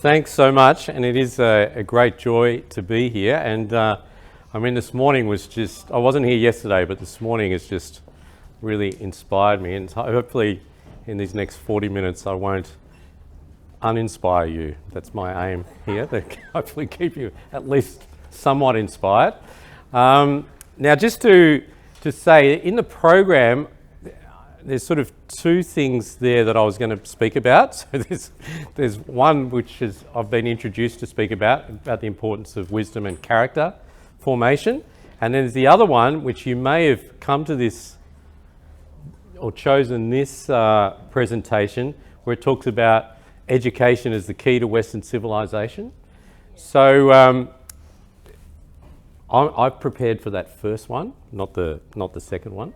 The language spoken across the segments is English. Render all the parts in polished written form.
Thanks so much, and it is a great joy to be here. And this morning was just, I wasn't here yesterday, but this morning has just really inspired me. And hopefully in these next 40 minutes, I won't uninspire you. That's my aim here, to hopefully keep you at least somewhat inspired. Now, just to say, in the program, there's sort of two things there that I was going to speak about. So there's one which I've been introduced to speak about the importance of wisdom and character formation. And then there's the other one, which you may have come to this or chosen this presentation, where it talks about education as the key to Western civilization. So I've prepared for that first one, not the second one.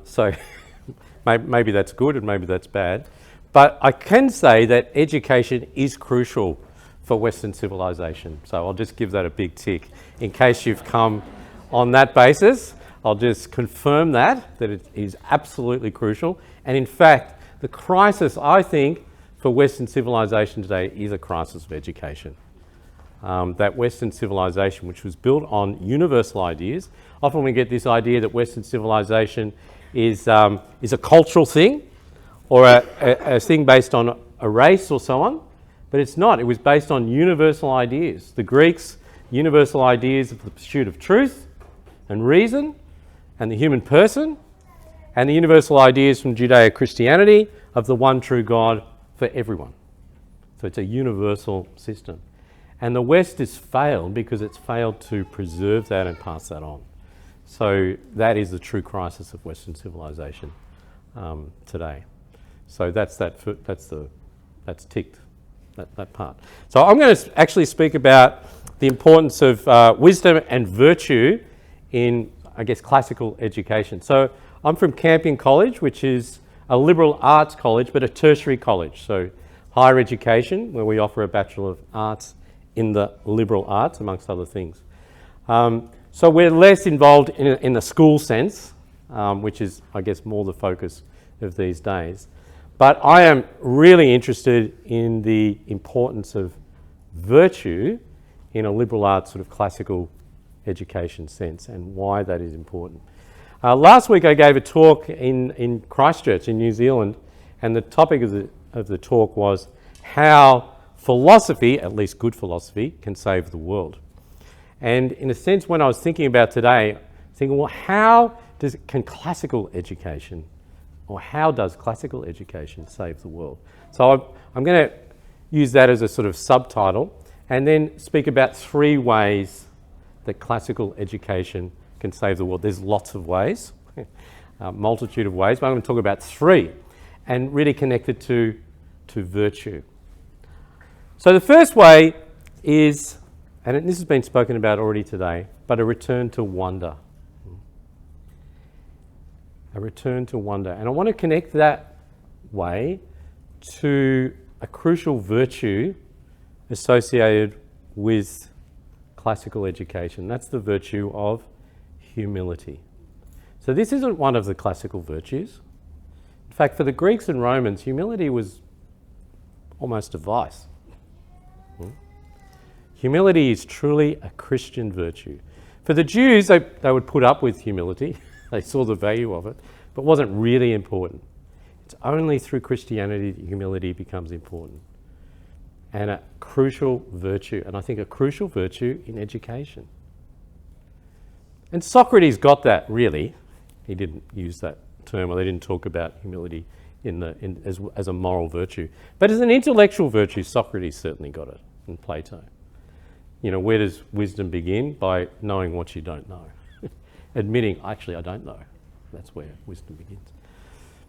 So maybe that's good and maybe that's bad. But I can say that education is crucial for Western civilization. So I'll just give that a big tick. In case you've come on that basis, I'll just confirm that it is absolutely crucial. And in fact, the crisis, I think, for Western civilization today is a crisis of education. That Western civilization, which was built on universal ideas. Often we get this idea that Western civilization is a cultural thing or a thing based on a race or so on, but it's not. It was based on universal ideas. The Greeks, universal ideas of the pursuit of truth and reason and the human person, and the universal ideas from Judeo-Christianity of the one true God for everyone. So it's a universal system. And the West has failed because it's failed to preserve that and pass that on. So that is the true crisis of Western civilization today. So that's ticked, that part. So I'm going to actually speak about the importance of wisdom and virtue in, I guess, classical education. So I'm from Campion College, which is a liberal arts college, but a tertiary college. So higher education, where we offer a Bachelor of Arts in the liberal arts, amongst other things. So we're less involved in the school sense, which is, I guess, more the focus of these days. But I am really interested in the importance of virtue in a liberal arts sort of classical education sense and why that is important. Last week I gave a talk in Christchurch in New Zealand, and the topic of the talk was how philosophy, at least good philosophy, can save the world. And in a sense, when I was thinking about today, thinking, well, how does classical education save the world? So I'm going to use that as a sort of subtitle and then speak about three ways that classical education can save the world. There's lots of ways, a multitude of ways, but I'm going to talk about three and really connected to virtue. So the first way is, and this has been spoken about already today, but a return to wonder. A return to wonder. And I want to connect that way to a crucial virtue associated with classical education. That's the virtue of humility. So this isn't one of the classical virtues. In fact, for the Greeks and Romans, humility was almost a vice. Humility is truly a Christian virtue. For the Jews, they would put up with humility. They saw the value of it, but it wasn't really important. It's only through Christianity that humility becomes important. And a crucial virtue, and I think a crucial virtue in education. And Socrates got that, really. He didn't use that term, or they didn't talk about humility as a moral virtue. But as an intellectual virtue, Socrates certainly got it, and Plato. You know, where does wisdom begin? By knowing what you don't know. Admitting, actually, I don't know. That's where wisdom begins.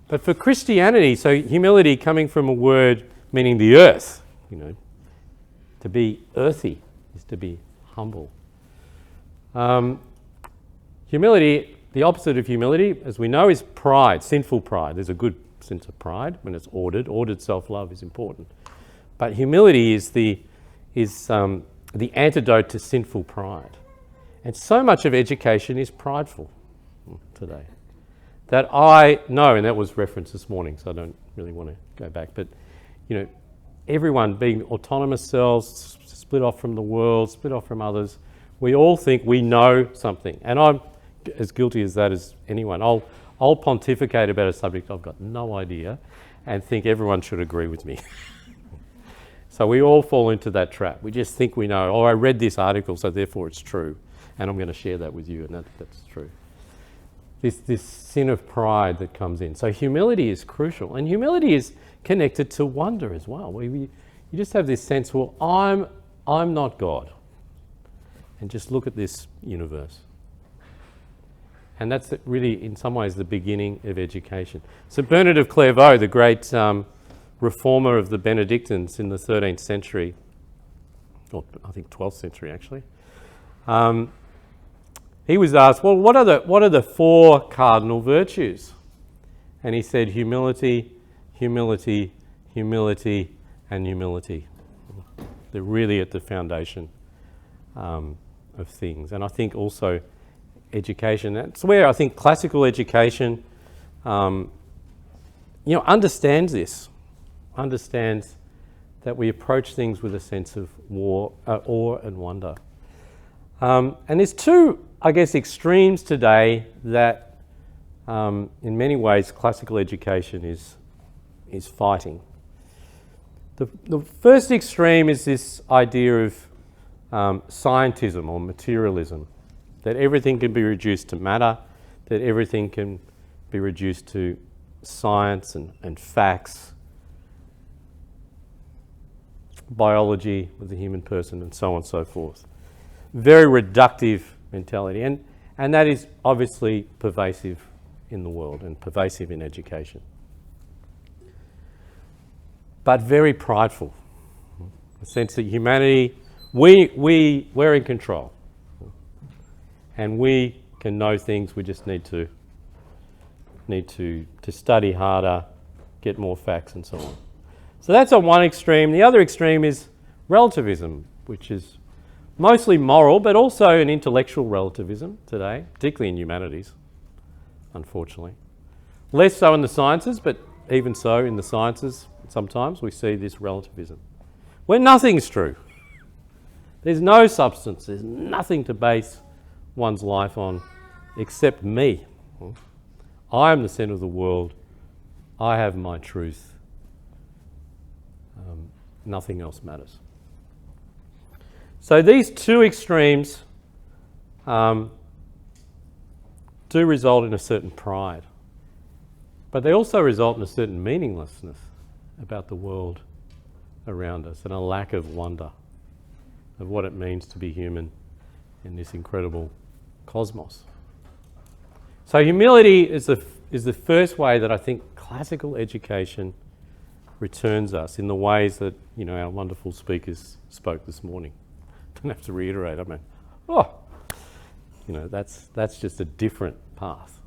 But for Christianity, so humility coming from a word meaning the earth, you know, to be earthy is to be humble. Humility, the opposite of humility, as we know, is pride, sinful pride. There's a good sense of pride when it's ordered. Ordered self-love is important. But humility is the antidote to sinful pride. And so much of education is prideful today. That I know, and that was referenced this morning, so I don't really want to go back, but you know, everyone being autonomous selves, split off from the world, split off from others. We all think we know something, and I'm as guilty as that as anyone. I'll pontificate about a subject I've got no idea and think everyone should agree with me. So we all fall into that trap. We just think we know, oh, I read this article, so therefore it's true, and I'm going to share that with you, and that's true. This sin of pride that comes in. So humility is crucial, and humility is connected to wonder as well. You just have this sense, well, I'm not God, and just look at this universe. And that's really, in some ways, the beginning of education. St. Bernard of Clairvaux, the great reformer of the Benedictines in the 13th century, or I think 12th century actually, he was asked, well, what are the four cardinal virtues? And he said humility, humility, humility, and humility. They're really at the foundation of things. And I think also education, that's where I think classical education understands this, understands that we approach things with a sense of awe and wonder. And there's two, I guess, extremes today that in many ways classical education is fighting. The first extreme is this idea of scientism or materialism, that everything can be reduced to matter, that everything can be reduced to science and facts, biology with the human person, and so on and so forth. Very reductive mentality, and that is obviously pervasive in the world and pervasive in education. But very prideful. The sense that humanity, we're in control. And we can know things, we just need to study harder, get more facts and so on. So that's on one extreme. The other extreme is relativism, which is mostly moral, but also an intellectual relativism today, particularly in humanities, unfortunately. Less so in the sciences, but even so in the sciences, sometimes we see this relativism, where nothing's true. There's no substance, there's nothing to base one's life on except me. I am the centre of the world. I have my truth. Nothing else matters. So these two extremes do result in a certain pride, but they also result in a certain meaninglessness about the world around us and a lack of wonder of what it means to be human in this incredible cosmos. So humility is the first way that I think classical education returns us in the ways that our wonderful speakers spoke this morning. Don't have to reiterate. I mean, that's just a different path.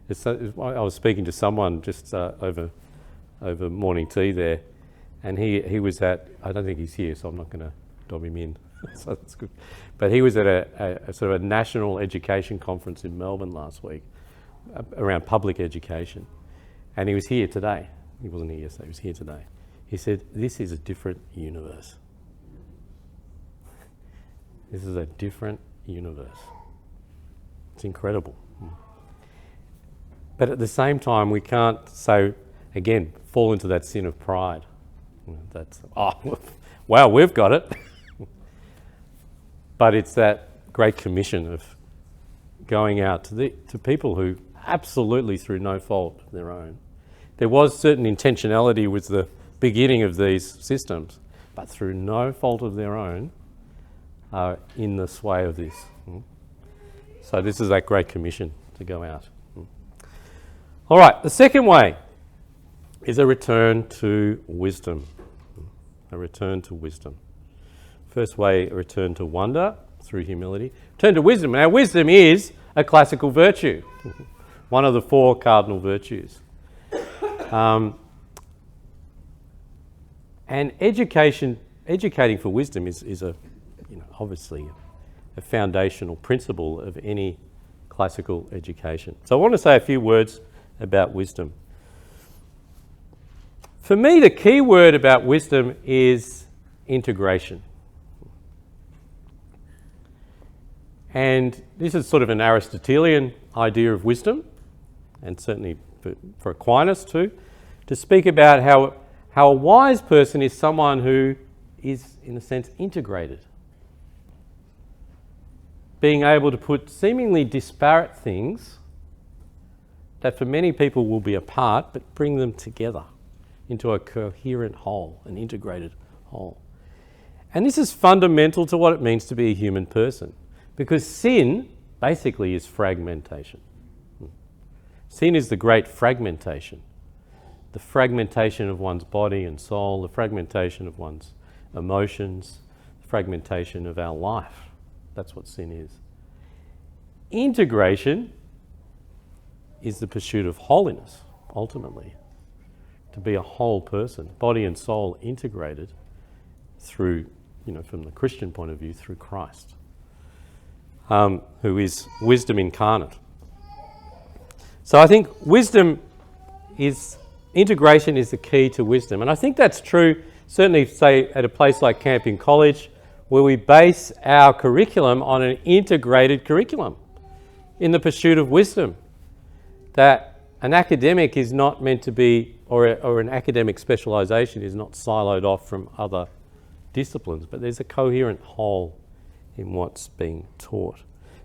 I was speaking to someone just over morning tea there, and he was at, I don't think he's here, so I'm not going to dob him in. So that's good. But he was at a sort of a national education conference in Melbourne last week around public education, and he was here today. He wasn't here yesterday, he was here today. He said, this is a different universe. This is a different universe. It's incredible. But at the same time, we can't, again, fall into that sin of pride. That's, wow, we've got it. But it's that great commission of going out to people who absolutely through no fault of their own. There was certain intentionality with the beginning of these systems, but through no fault of their own are in the sway of this. So this is that great commission to go out. All right, the second way is a return to wisdom. A return to wisdom. First way, a return to wonder through humility. Return to wisdom. Now, wisdom is a classical virtue, one of the four cardinal virtues. And educating for wisdom is obviously a foundational principle of any classical education. So I want to say a few words about wisdom. For me, the key word about wisdom is integration. And this is sort of an Aristotelian idea of wisdom, and certainly for Aquinas too, to speak about how a wise person is someone who is, in a sense, integrated. Being able to put seemingly disparate things that for many people will be apart, but bring them together into a coherent whole, an integrated whole. And this is fundamental to what it means to be a human person, because sin basically is fragmentation. Sin is the great fragmentation. The fragmentation of one's body and soul, the fragmentation of one's emotions, the fragmentation of our life. That's what sin is. Integration is the pursuit of holiness, ultimately. To be a whole person, body and soul integrated through, from the Christian point of view, through Christ, who is wisdom incarnate. So I think integration is the key to wisdom. And I think that's true, certainly, say, at a place like Campion College, where we base our curriculum on an integrated curriculum in the pursuit of wisdom. That an academic is not meant to be, or an academic specialisation is not siloed off from other disciplines, but there's a coherent whole in what's being taught.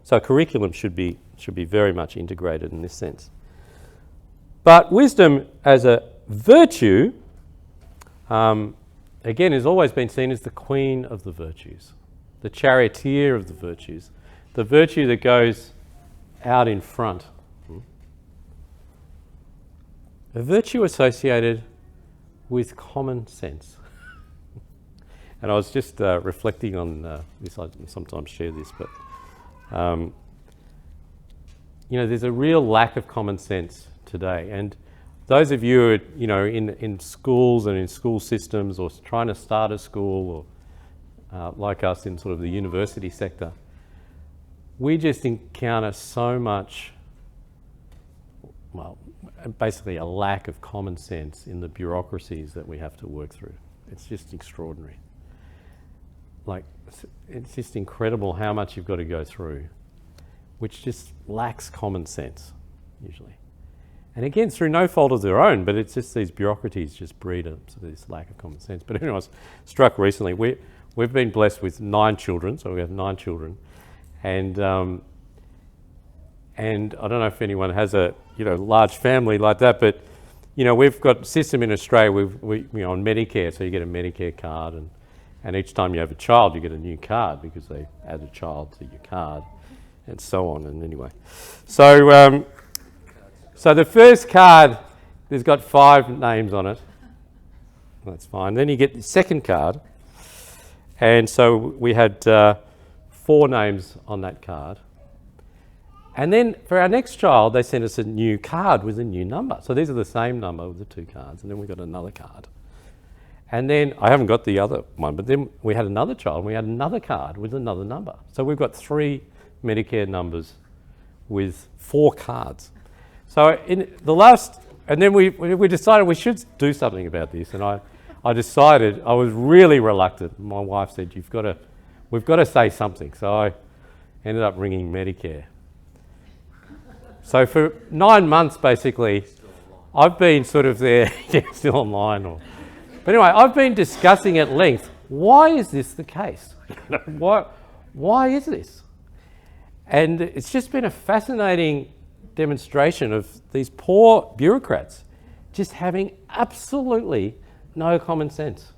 So curriculum should be very much integrated in this sense. But wisdom as a virtue, again, has always been seen as the queen of the virtues, the charioteer of the virtues, the virtue that goes out in front. A virtue associated with common sense. And I was just reflecting on this. I sometimes share this, but there's a real lack of common sense today. And those of you who are, in schools and in school systems, or trying to start a school, or like us in sort of the university sector, we just encounter so much, basically a lack of common sense in the bureaucracies that we have to work through. It's just extraordinary. It's just incredible how much you've got to go through, which just lacks common sense, usually. And again, through no fault of their own, but it's just these bureaucracies just breed this lack of common sense. But anyway, I was struck recently, we've been blessed with 9 children, so we have 9 children, and I don't know if anyone has a large family like that, but we've got a system in Australia. We on Medicare, so you get a Medicare card, and each time you have a child, you get a new card because they add a child to your card, and so on. And anyway, so the first card, there's got 5 names on it. That's fine. Then you get the second card, and so we had 4 names on that card. And then for our next child, they sent us a new card with a new number. So these are the same number with the 2 cards. And then we got another card. And then, I haven't got the other one, but then we had another child and we had another card with another number. So we've got 3 Medicare numbers with 4 cards. So in the last, and then we decided we should do something about this. And I decided, I was really reluctant. My wife said, we've got to say something. So I ended up ringing Medicare. So for 9 months, basically, I've been sort of there, still online. But anyway, I've been discussing at length, why is this the case? Why is this? And it's just been a fascinating demonstration of these poor bureaucrats just having absolutely no common sense.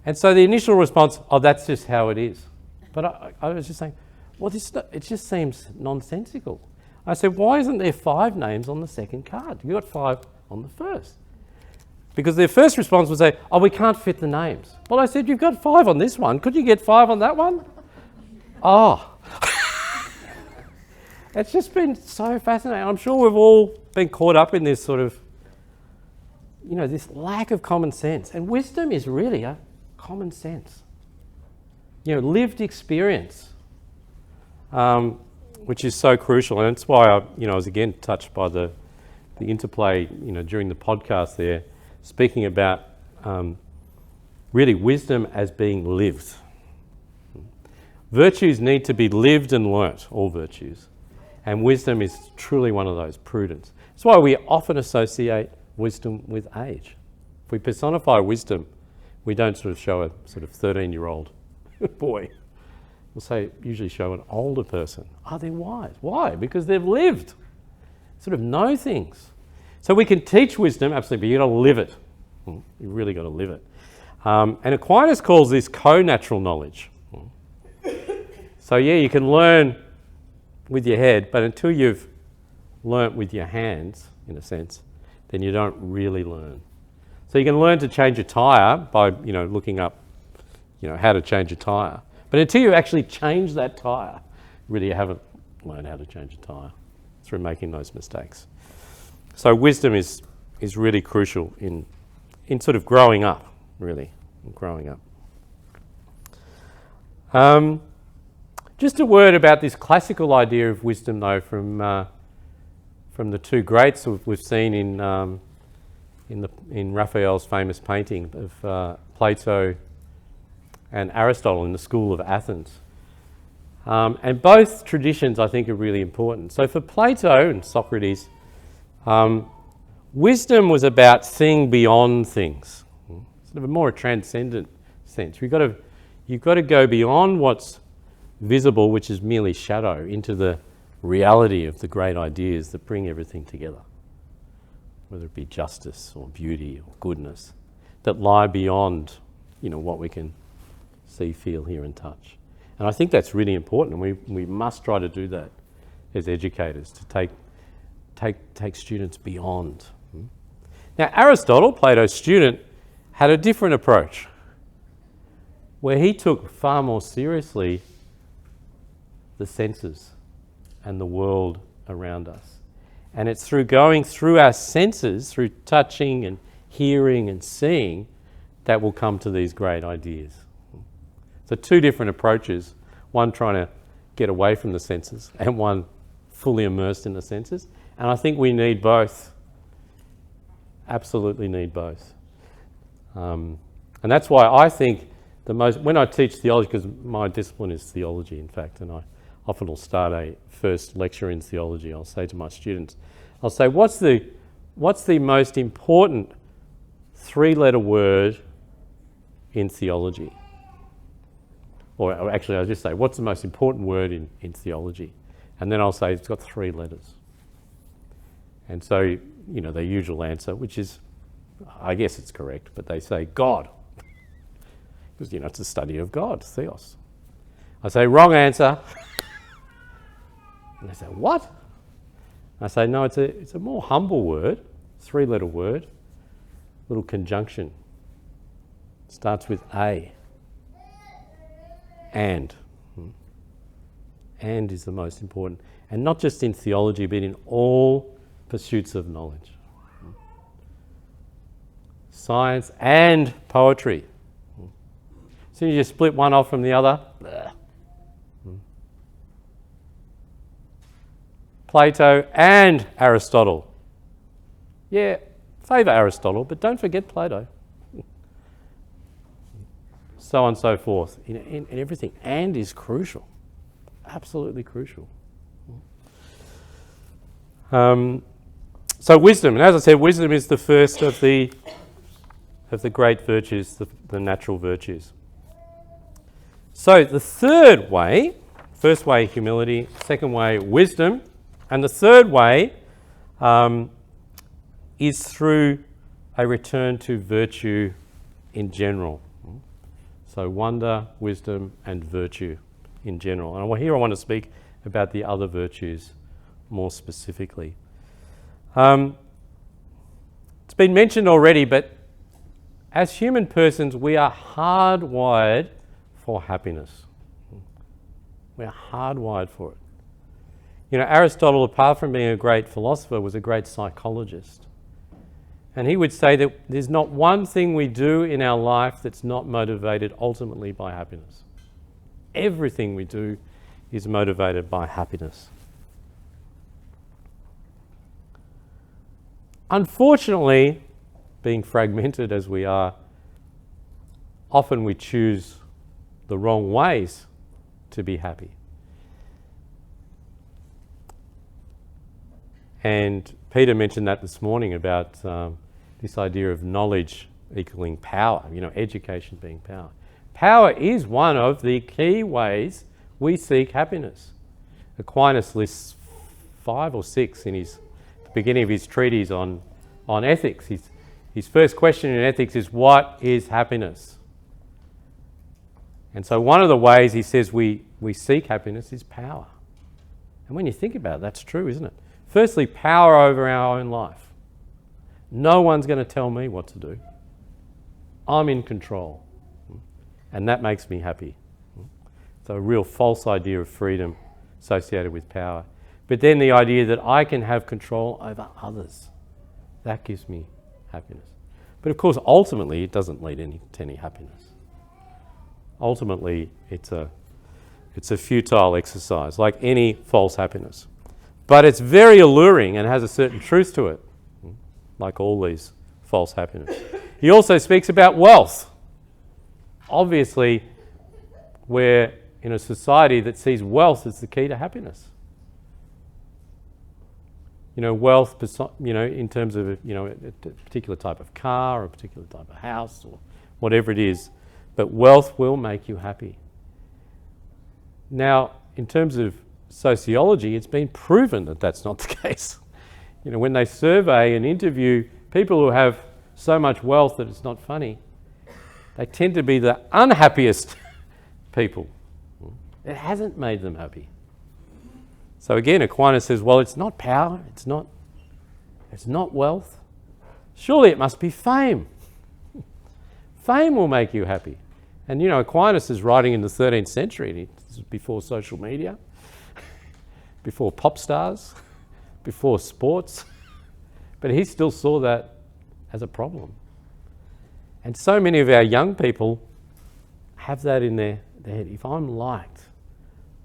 And so the initial response, that's just how it is. But I was just saying, it just seems nonsensical. I said, why isn't there 5 names on the second card? You got 5 on the first. Because their first response was say, we can't fit the names. Well, I said, you've got 5 on this one. Could you get 5 on that one? It's just been so fascinating. I'm sure we've all been caught up in this sort of, this lack of common sense. And wisdom is really a common sense. Lived experience. Which is so crucial, and it's why I was again touched by the interplay, during the podcast there, speaking about really wisdom as being lived. Virtues need to be lived and learnt, all virtues. And wisdom is truly one of those, prudence. That's why we often associate wisdom with age. If we personify wisdom, we don't sort of show a sort of 13-year-old boy. We'll usually show an older person. Oh, they're wise. Why? Because they've lived. Sort of know things. So we can teach wisdom, absolutely, but you've got to live it. You've really got to live it. And Aquinas calls this co-natural knowledge. So yeah, you can learn with your head, but until you've learnt with your hands, in a sense, then you don't really learn. So you can learn to change a tyre by, looking up, how to change a tyre. But until you actually change that tyre, really you haven't learned how to change a tyre through making those mistakes. So wisdom is really crucial in sort of growing up, really, growing up. Just a word about this classical idea of wisdom, though, from the two greats we've seen in Raphael's famous painting of Plato and Aristotle in the School of Athens. And both traditions, I think, are really important. So for Plato and Socrates, wisdom was about seeing beyond things, sort of a more transcendent sense. You've got to go beyond what's visible, which is merely shadow, into the reality of the great ideas that bring everything together, whether it be justice or beauty or goodness, that lie beyond, what we can see, feel, hear and touch. And I think that's really important, and we must try to do that as educators, to take students beyond. Now Aristotle, Plato's student, had a different approach, where he took far more seriously the senses and the world around us. And it's through going through our senses, through touching and hearing and seeing, that we'll come to these great ideas. So two different approaches, one trying to get away from the senses and one fully immersed in the senses. And I think we need both, absolutely need both. And that's why I think when I teach theology, because my discipline is theology, in fact, and I often will start a first lecture in theology. I'll say to my students, what's the most important three-letter word in theology? Or actually, I'll just say, what's the most important word in theology? And then I'll say, it's got 3 letters. And so, their usual answer, which is, I guess it's correct, but they say God. Because, it's a study of God, theos. I say, wrong answer. And they say, what? I say, no, it's a more humble word, 3-letter word, little conjunction. Starts with A. And. And is the most important. And not just in theology, but in all pursuits of knowledge. Science and poetry. As soon as you split one off from the other, bleh. Plato and Aristotle. Yeah, favour Aristotle, but don't forget Plato. So on and so forth. In everything. And is crucial. Absolutely crucial. So wisdom, and as I said, wisdom is the first of the great virtues, the natural virtues. So the third way, first way humility, second way wisdom, and the third way is through a return to virtue in general. So wonder, wisdom, and virtue in general. And here I want to speak about the other virtues more specifically. It's been mentioned already, but as human persons, we are hardwired for happiness. We are hardwired for it. Aristotle, apart from being a great philosopher, was a great psychologist. And he would say that there's not one thing we do in our life that's not motivated ultimately by happiness. Everything we do is motivated by happiness. Unfortunately, being fragmented as we are, often we choose the wrong ways to be happy. And Peter mentioned that this morning about this idea of knowledge equaling power, education being power. Power is one of the key ways we seek happiness. Aquinas lists 5 or 6 in the beginning of his treatise on ethics. His first question in ethics is, what is happiness? And so one of the ways he says we seek happiness is power. And when you think about it, that's true, isn't it? Firstly, power over our own life. No one's going to tell me what to do. I'm in control. And that makes me happy. So a real false idea of freedom associated with power. But then the idea that I can have control over others. That gives me happiness. But of course, ultimately, it doesn't lead to any happiness. Ultimately, it's a futile exercise, like any false happiness. But it's very alluring and has a certain truth to it, like all these false happiness. He also speaks about wealth. Obviously, we're in a society that sees wealth as the key to happiness. Wealth, in terms of, a particular type of car or a particular type of house or whatever it is, but wealth will make you happy. Now, in terms of sociology, it's been proven that that's not the case. When they survey and interview people who have so much wealth that it's not funny, they tend to be the unhappiest people. It hasn't made them happy. So again, Aquinas says, well, it's not power, it's not wealth. Surely it must be fame. Fame will make you happy. And Aquinas is writing in the 13th century, and this is before social media, before pop stars, before sports, but he still saw that as a problem. And so many of our young people have that in their head. If I'm liked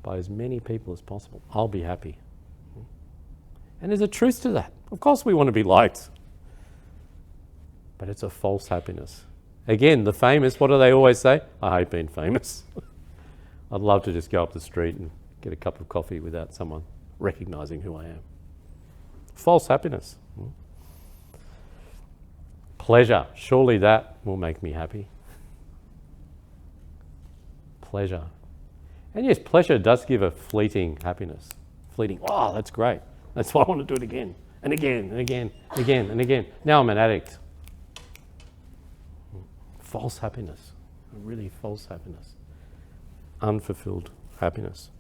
by as many people as possible, I'll be happy. And there's a truth to that. Of course we want to be liked, but it's a false happiness. Again, the famous, what do they always say? I hate being famous. I'd love to just go up the street and get a cup of coffee without someone recognising who I am. False happiness. Pleasure, surely that will make me happy. Pleasure. And yes, pleasure does give a fleeting happiness. Fleeting, oh, that's great. That's why I want to do it again, and again, and again, and again, and again. Now I'm an addict. False happiness, a really false happiness. Unfulfilled happiness.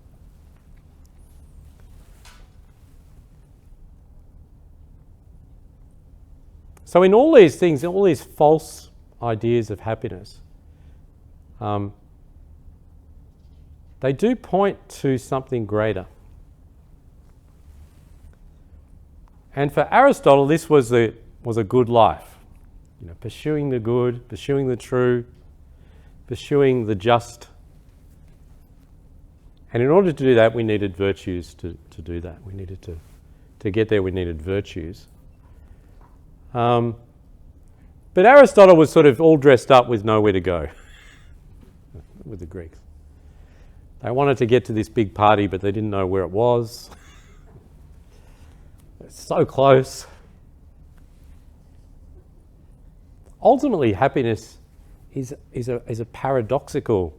So in all these things, all these false ideas of happiness, they do point to something greater. And for Aristotle, this was a good life. Pursuing the good, pursuing the true, pursuing the just. And in order to do that, we needed virtues to do that. We needed to get there, we needed virtues. But Aristotle was sort of all dressed up with nowhere to go with the Greeks. They wanted to get to this big party, but they didn't know where it was. It's so close. Ultimately, happiness is a paradoxical,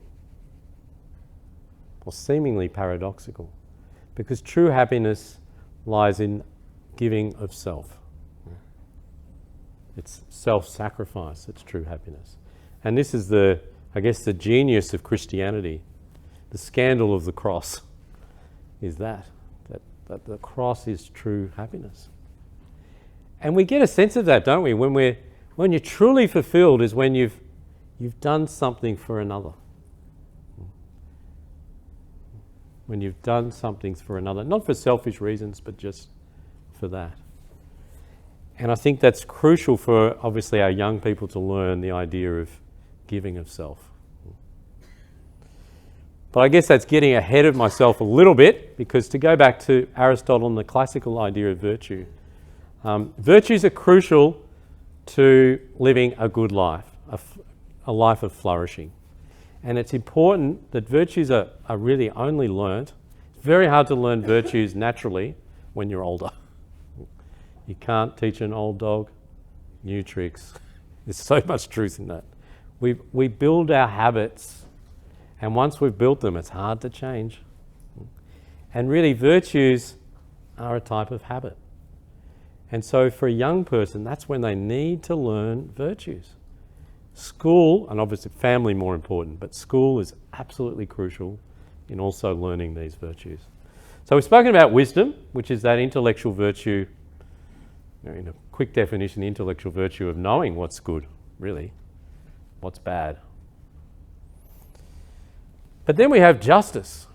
or seemingly paradoxical, because true happiness lies in giving of self. It's self-sacrifice, it's true happiness. And this is the genius of Christianity. The scandal of the cross is that the cross is true happiness. And we get a sense of that, don't we? When you're truly fulfilled is when you've done something for another. When you've done something for another, not for selfish reasons, but just for that. And I think that's crucial for, obviously, our young people to learn the idea of giving of self. But I guess that's getting ahead of myself a little bit, because to go back to Aristotle and the classical idea of virtue, virtues are crucial to living a good life, a life of flourishing. And it's important that virtues are really only learnt. It's very hard to learn virtues naturally when you're older. You can't teach an old dog new tricks. There's so much truth in that. We build our habits, and once we've built them, it's hard to change. And really, virtues are a type of habit. And so for a young person, that's when they need to learn virtues. School, and obviously family more important, but school is absolutely crucial in also learning these virtues. So we've spoken about wisdom, which is that intellectual virtue, in a quick definition, the intellectual virtue of knowing what's good, really, what's bad. But then we have justice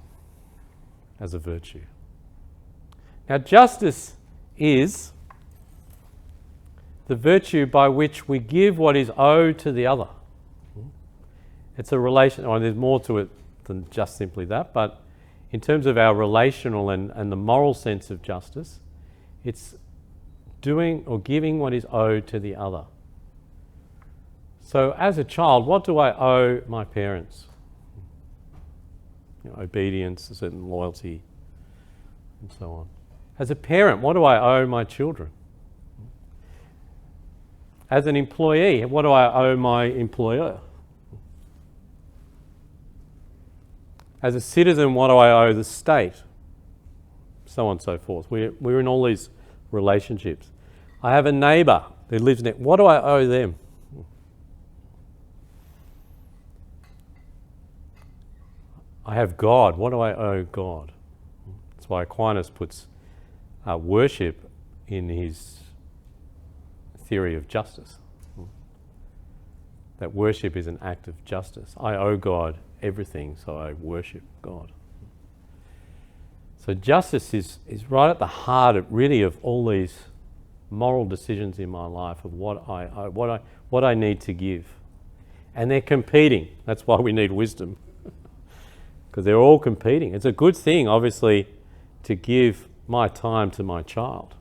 as a virtue. Now, justice is the virtue by which we give what is owed to the other. It's a relation, there's more to it than just simply that, but in terms of our relational and the moral sense of justice, it's doing or giving what is owed to the other. So as a child, what do I owe my parents? Obedience, a certain loyalty, and so on. As a parent, what do I owe my children? As an employee, what do I owe my employer? As a citizen, what do I owe the state? So on and so forth. We're in all these relationships. I have a neighbour who lives next. What do I owe them? I have God. What do I owe God? That's why Aquinas puts worship in his theory of justice. That worship is an act of justice. I owe God everything, so I worship God. So justice is right at the heart of really of all these moral decisions in my life of what I owe, what I need to give. And they're competing. That's why we need wisdom. Because they're all competing. It's a good thing, obviously, to give my time to my child.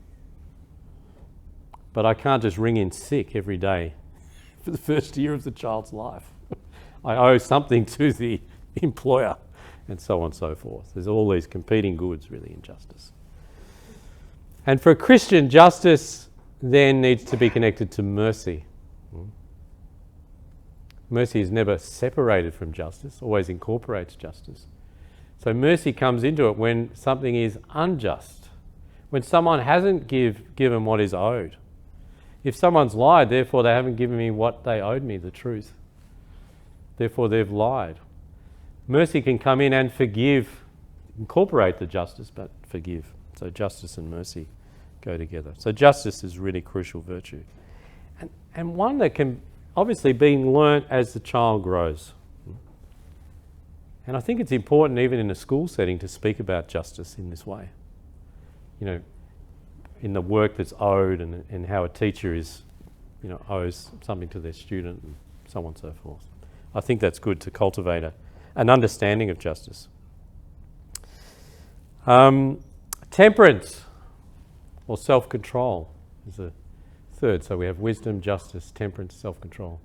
But I can't just ring in sick every day for the first year of the child's life. I owe something to the employer, and so on and so forth. There's all these competing goods, really, in justice. And for a Christian, justice then needs to be connected to mercy. Mercy is never separated from justice, always incorporates justice. So mercy comes into it when something is unjust, when someone hasn't given what is owed. If someone's lied, therefore they haven't given me what they owed me, the truth. Therefore they've lied. Mercy can come in and forgive, incorporate the justice, but forgive. So justice and mercy go together. So justice is really crucial virtue. And one that can obviously being learnt as the child grows. And I think it's important even in a school setting to speak about justice in this way. In the work that's owed and how a teacher owes something to their student and so on and so forth. I think that's good to cultivate an understanding of justice. Temperance or self-control is a third. So we have wisdom, justice, temperance, self-control.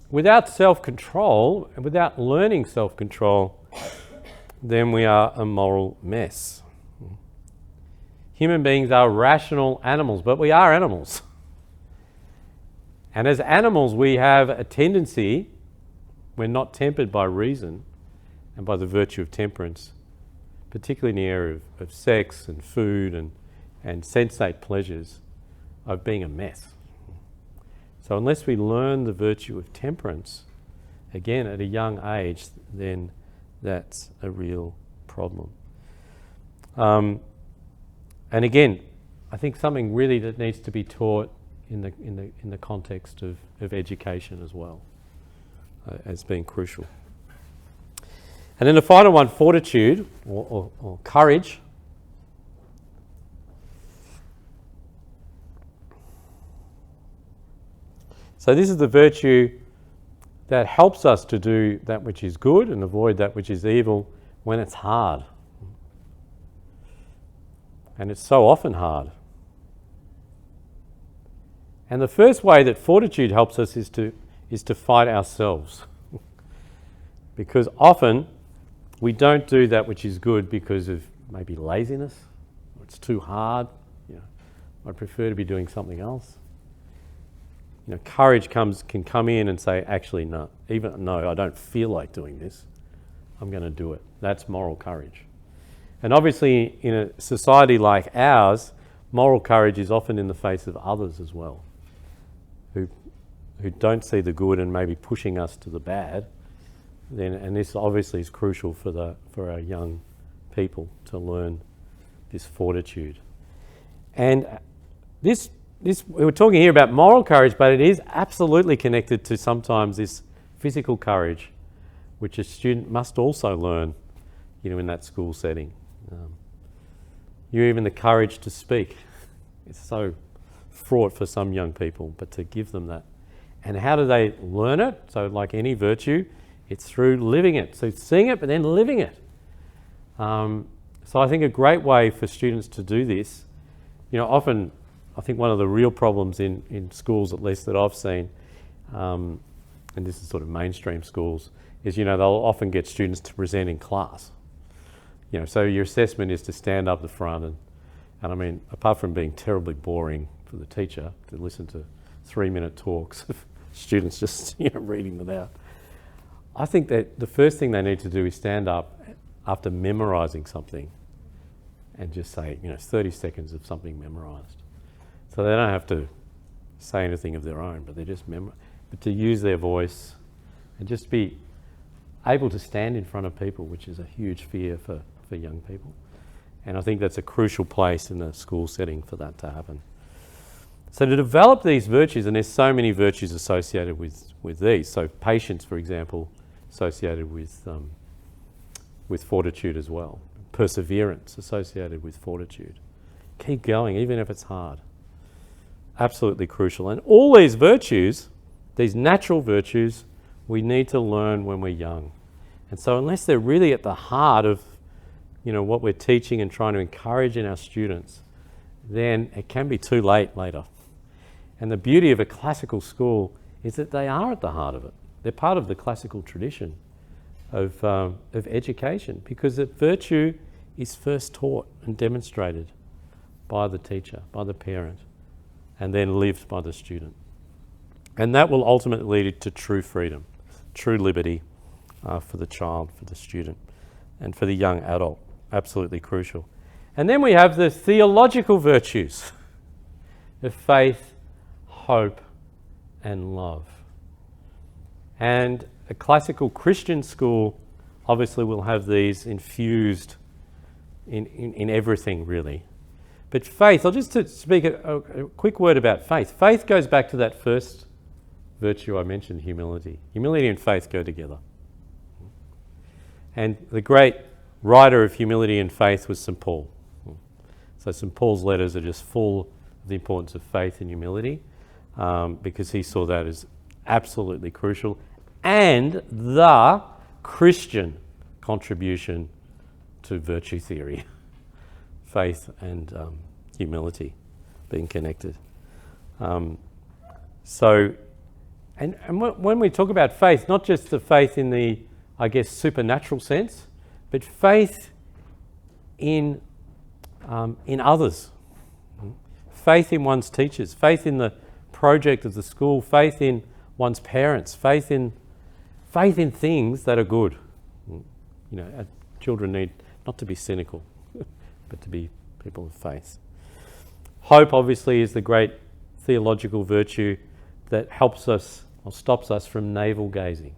Without self-control, and without learning self-control, then we are a moral mess. Human beings are rational animals, but we are animals. And as animals, we have a tendency, we're not tempered by reason and by the virtue of temperance, particularly in the area of sex and food and sensate pleasures, of being a mess. So unless we learn the virtue of temperance, again at a young age, then that's a real problem. And again, I think something really that needs to be taught in the context of education as well, as being crucial. And then the final one, fortitude or courage. So this is the virtue that helps us to do that which is good and avoid that which is evil when it's hard. And it's so often hard. And the first way that fortitude helps us is to fight ourselves. Because often we don't do that which is good because of maybe laziness, or it's too hard. I'd prefer to be doing something else. Courage can come in and say, actually, no, I don't feel like doing this. I'm going to do it. That's moral courage. And obviously, in a society like ours, moral courage is often in the face of others as well, who don't see the good and maybe pushing us to the bad. And this obviously is crucial for our young people to learn this fortitude. And this we're talking here about moral courage, but it is absolutely connected to sometimes this physical courage, which a student must also learn, in that school setting. Even the courage to speak. It's so fraught for some young people, but to give them that. And how do they learn it? So like any virtue, it's through living it. So seeing it, but then living it. So I think a great way for students to do this, often I think one of the real problems in schools, at least that I've seen, and this is sort of mainstream schools, is, they'll often get students to present in class. So your assessment is to stand up the front and I mean, apart from being terribly boring for the teacher to listen to 3-minute talks of students just, reading them out, I think that the first thing they need to do is stand up after memorising something and just say, 30 seconds of something memorised. So they don't have to say anything of their own, but they just but to use their voice and just be able to stand in front of people, which is a huge fear for young people. And I think that's a crucial place in the school setting for that to happen. So to develop these virtues, and there's so many virtues associated with these. So patience, for example, associated with fortitude as well. Perseverance associated with fortitude. Keep going, even if it's hard. Absolutely crucial. And all these virtues, these natural virtues, we need to learn when we're young. And so unless they're really at the heart of what we're teaching and trying to encourage in our students, then it can be too late later. And the beauty of a classical school is that they are at the heart of it. They're part of the classical tradition of education, because that virtue is first taught and demonstrated by the teacher, by the parent, and then lived by the student. And that will ultimately lead to true freedom, true liberty for the child, for the student, and for the young adult. Absolutely crucial. And then we have the theological virtues of faith, hope, and love. And a classical Christian school obviously will have these infused in everything, really. But faith, I'll just speak a quick word about faith. Faith goes back to that first virtue I mentioned, humility. Humility and faith go together. And the great writer of humility and faith was St. Paul. So St. Paul's letters are just full of the importance of faith and humility, because he saw that as absolutely crucial, and the Christian contribution to virtue theory. Faith and humility being connected. When we talk about faith, not just the faith in the, supernatural sense, but faith in others. Faith in one's teachers, faith in the project of the school, faith in one's parents, faith in things that are good. Our children need not to be cynical, but to be people of faith. Hope, obviously, is the great theological virtue that helps us or stops us from navel gazing.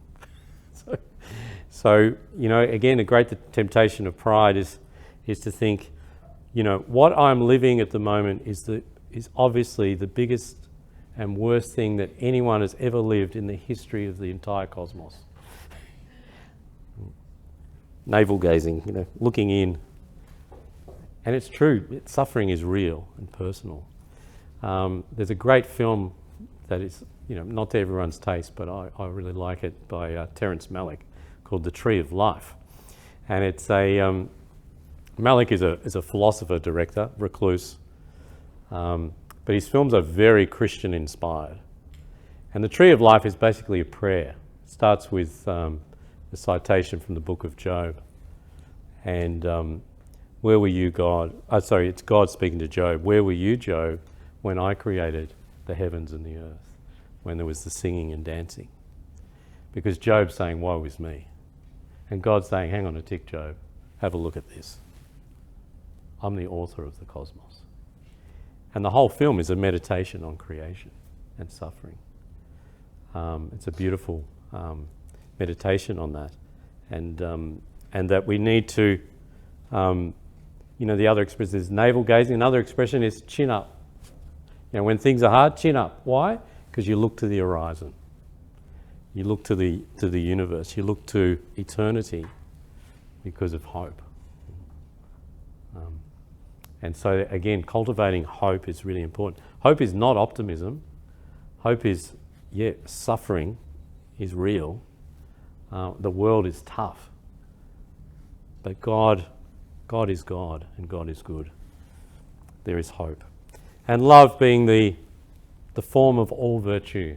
So again, a great temptation of pride is to think, what I'm living at the moment is obviously the biggest and worst thing that anyone has ever lived in the history of the entire cosmos. Navel gazing, looking in. And it's true, suffering is real and personal. There's a great film that is, not to everyone's taste, but I really like it, by Terrence Malick, called The Tree of Life. And it's Malick is a philosopher, director, recluse, but but his films are very Christian inspired. And the Tree of Life is basically a prayer. It starts with a citation from the book of Job. And where were you, God? It's God speaking to Job. Where were you, Job, when I created the heavens and the earth, when there was the singing and dancing? Because Job's saying, woe is me. And God's saying, hang on a tick, Job, have a look at this. I'm the author of the cosmos. And the whole film is a meditation on creation and suffering. It's a beautiful meditation on that. And that we need to, the other expression is navel gazing. Another expression is chin up. When things are hard, chin up. Why? Because you look to the horizon. You look to the universe. You look to eternity because of hope. And so again, cultivating hope is really important. Hope is not optimism. Hope is, suffering is real. The world is tough. But God is God and God is good. There is hope. And love being the form of all virtue.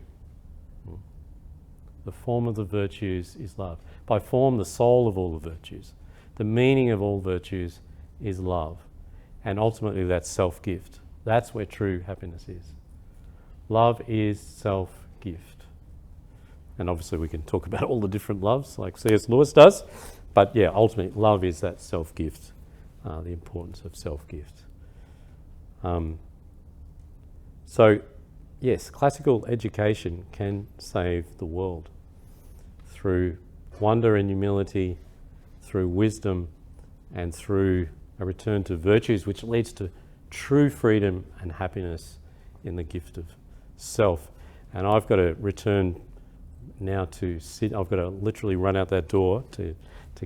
The form of the virtues is love. By form, the soul of all the virtues. The meaning of all virtues is love. And ultimately that's self-gift. That's where true happiness is. Love is self-gift. And obviously we can talk about all the different loves like C.S. Lewis does. But ultimately love is that self-gift, the importance of self-gift. Yes, classical education can save the world through wonder and humility, through wisdom, and through a return to virtues, which leads to true freedom and happiness in the gift of self. And I've got to return now to Sydney. I've got to literally run out that door to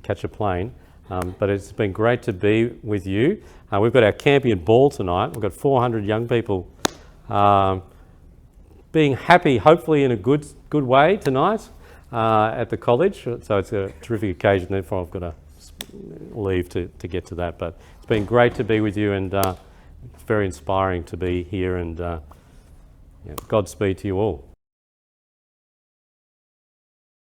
catch a plane. But it's been great to be with you. We've got our Campion Ball tonight. We've got 400 young people being happy, hopefully in a good way tonight at the college. So it's a terrific occasion. Therefore, I've got to leave to get to that. But it's been great to be with you, and it's very inspiring to be here. And Godspeed to you all.